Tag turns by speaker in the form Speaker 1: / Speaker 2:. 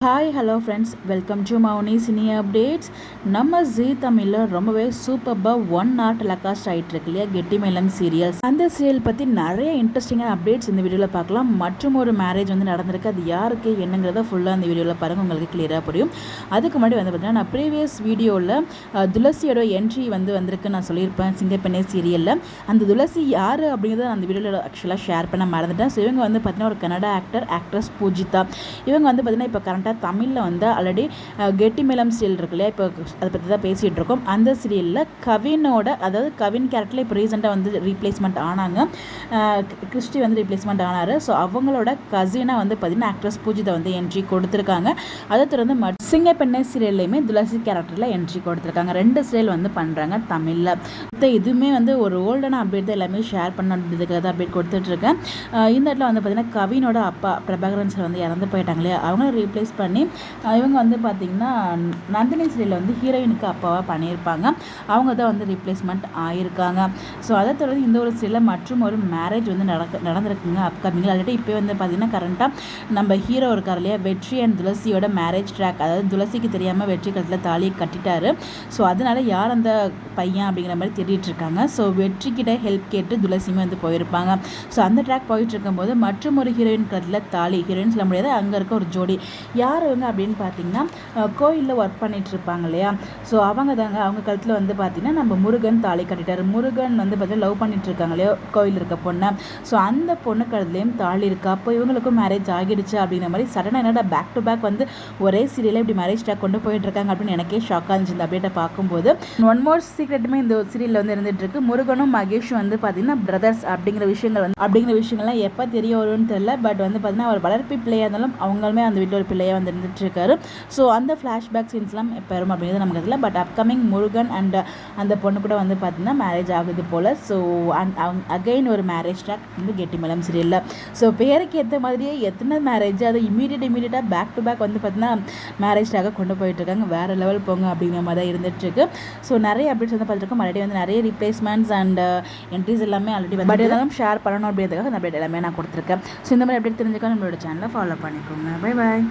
Speaker 1: Hi hello friends, welcome to Mouni cine updates. நம்ம Zee தமிழில் ரொம்பவே சூப்பராக 1 hour டெலிகாஸ்ட் ஆகிட்டு இருக்கு இல்லையா, கெட்டிமேளம் சீரியல்ஸ். அந்த சீரியல் பற்றி நிறைய இன்ட்ரெஸ்டிங்கான அப்டேட்ஸ் இந்த வீடியோவில் பார்க்கலாம். மற்றும் ஒரு மேரேஜ் வந்து நடந்திருக்கு, அது யாருக்கு என்னங்கிறத ஃபுல்லாக இந்த வீடியோவில் பாருங்கள், உங்களுக்கு கிளியராக புரியும். அதுக்கு முன்னாடி வந்து பார்த்தீங்கன்னா, நான் ப்ரீவியஸ் வீடியோவில் துளசியோட என்ட்ரி வந்திருக்கு நான் சொல்லியிருப்பேன் சிங்கப்பெண்ணே சீரியலில். அந்த துளசி யார் அப்படிங்கிறத அந்த வீடியோவில் ஆக்சுவலாக ஷேர் பண்ண மறந்துட்டேன். ஸோ இவங்க வந்து பார்த்தீங்கன்னா ஒரு கன்னடா ஆக்ட்ரஸ் பூஜிதா. இவங்க வந்து பார்த்தீங்கன்னா இப்போ கரண்ட்டாக தமிழில் வந்து ஆல்ரெடி கெட்டிமேளம் சீரியல் இருக்கு இல்லையா, இப்போ அதை பற்றி தான் பேசிகிட்டு இருக்கோம். அந்த சீரியலில் கவினோட, அதாவது கவின் கேரக்டரில் இப்போ ரீசெண்டாக வந்து ரீப்ளேஸ்மெண்ட் ஆனாங்க, கிறிஸ்டி வந்து ரீப்ளேஸ்மெண்ட் ஆனார். ஸோ அவங்களோட கசினாக வந்து பார்த்தீங்கன்னா ஆக்ட்ரஸ் பூஜிதா வந்து என்ட்ரி கொடுத்துருக்காங்க. அதை தொடர்ந்து சிங்கப்பெண்ணை சீரியல்லையுமே துளசி கேரக்டரில் என்ட்ரி கொடுத்துருக்காங்க. 2 சீரியல் வந்து பண்ணுறாங்க தமிழில். இதுவுமே வந்து ஒரு ஓல்டான அப்டேட் தான், எல்லாமே ஷேர் பண்ணுறதுக்காக தான் அப்டேட் கொடுத்துட்ருக்கேன். இந்த இடத்துல வந்து பார்த்தீங்கன்னா கவினோட அப்பா பிரபாகரன் சார் வந்து இறந்து போயிட்டாங்க இல்லையா, அவங்கள ரீப்ளேஸ் பண்ணி இவங்க வந்து பார்த்திங்கன்னா நந்தினி சீரியலில் வந்து ஹீரோயினுக்கு அப்பாவாக பண்ணியிருப்பாங்க. அவங்க தான் வந்து ரீப்ளேஸ்மெண்ட் ஆகியிருக்காங்க. ஸோ அதை தொடர்ந்து இந்த ஒரு சீரியலில் மற்றும் ஒரு மேரேஜ் வந்து நடந்திருக்குங்க அப்கமிங்கில். ஆல்ரெடி இப்போ வந்து பார்த்திங்கன்னா கரண்ட்டாக நம்ம ஹீரோ இருக்கார் இல்லையா, வெற்றி அண்ட் துளசியோட மேரேஜ் ட்ராக், அதாவது துளசிக்கு தெரியாமல் வெற்றி கழுத்தில் தாலியை கட்டிட்டாரு. ஸோ அதனால யார் அந்த பையன் அப்படிங்கிற மாதிரி தேடிட்டு இருக்காங்க. ஸோ வெற்றிக்கிட்ட ஹெல்ப் கேட்டு துளசியுமே வந்து போயிருப்பாங்க. ஸோ அந்த ட்ராக் போயிட்டு இருக்கும்போது மற்றும் ஒரு ஹீரோயின் கழுத்தில் தாலி, ஹீரோயின் சொல்ல முடியாது, அங்கே இருக்க ஒரு ஜோடி யார் இவங்க அப்படின்னு பார்த்தீங்கன்னா கோயிலில் ஒர்க் பண்ணிட்டு இருப்பாங்க இல்லையா. ஸோ அவங்க தாங்க, அவங்க கழுத்தில் வந்து பார்த்தீங்கன்னா நம்ம முருகன் தாலி கட்டிட்டார். முருகன் வந்து பார்த்தீங்கன்னா லவ் பண்ணிட்டு இருக்காங்க இல்லையா கோயில் இருக்க பொண்ணை. ஸோ அந்த பொண்ணு கழுத்துலேயும் தாலி இருக்கா, அப்போ இவங்களுக்கும் மேரேஜ் ஆகிடுச்சு அப்படிங்கிற மாதிரி சடனாக என்னடா பேக் டு பேக் வந்து ஒரே சீரியலில் இப்படி மேரேஜ் ட்ராக் கொண்டு போயிட்டு இருக்காங்க அப்படின்னு எனக்கே ஷாக்காக இருந்துச்சு இந்த அப்டேட்டை பார்க்கும்போது. ஒன் மோர் சீக்ரெட்டுமே இந்த சீரியலில் வந்து இருந்துட்டு இருக்கு. முருகனும் மகேஷும் வந்து பார்த்தீங்கன்னா பிரதர்ஸ் அப்படிங்கிற விஷயங்கள்லாம் எப்போ தெரிய வரும்னு தெரியல. பட் வந்து பார்த்தீங்கன்னா அவர் வளர்ப்பி பிள்ளையாக இருந்தாலும் அவங்களுமே அந்த வீட்டில் ஒரு பிள்ளையாக வந்து இருந்துட்டு இருக்காரு. ஸோ அந்த ஃப்ளாஷ்பேக் சீன்ஸ்லாம் எப்போ வரும் அப்படிங்கிறது நமக்கு தெரியல. பட் அப்கமிங் முருகன் அண்ட் அந்த பொண்ணு கூட வந்து பார்த்தீங்கன்னா மேரேஜ் ஆகுது போல். ஸோ அகைன் ஒரு மேரேஜ் ட்ராக் வந்து கெட்டிமேளம் சீரியலில். ஸோ பேருக்கு ஏற்ற மாதிரியே எத்தனை மேரேஜ், அதை இமீடியட்டாக பேக் டு பேக் வந்து பார்த்தீங்கன்னா மேரேஜ் ட்ராக்காக கொண்டு போயிட்டு இருக்காங்க. வேறு லெவல் போங்க அப்படிங்கிற மாதிரி தான் இருந்துகிட்ருக்கு. ஸோ நிறைய அப்டேட்ஸ் வந்து பார்த்துருக்கோம். ஆல்ரெடி வந்து நிறைய ரீப்ளேஸ்மெண்ட்ஸ் அண்ட் என்ட்ரிஸ் எல்லாமே ஆல்ரெடி வந்து பட் இருந்தாலும் ஷேர் பண்ணணும் அப்படிங்கிறதுக்காக அந்த அப்டேட் எல்லாமே நான் கொடுத்துருக்கேன். ஸோ இந்த மாதிரி அப்டேட் தெரிஞ்சுக்க நம்மளோட சேனலை ஃபாலோ பண்ணிக்கோங்க. Bye bye.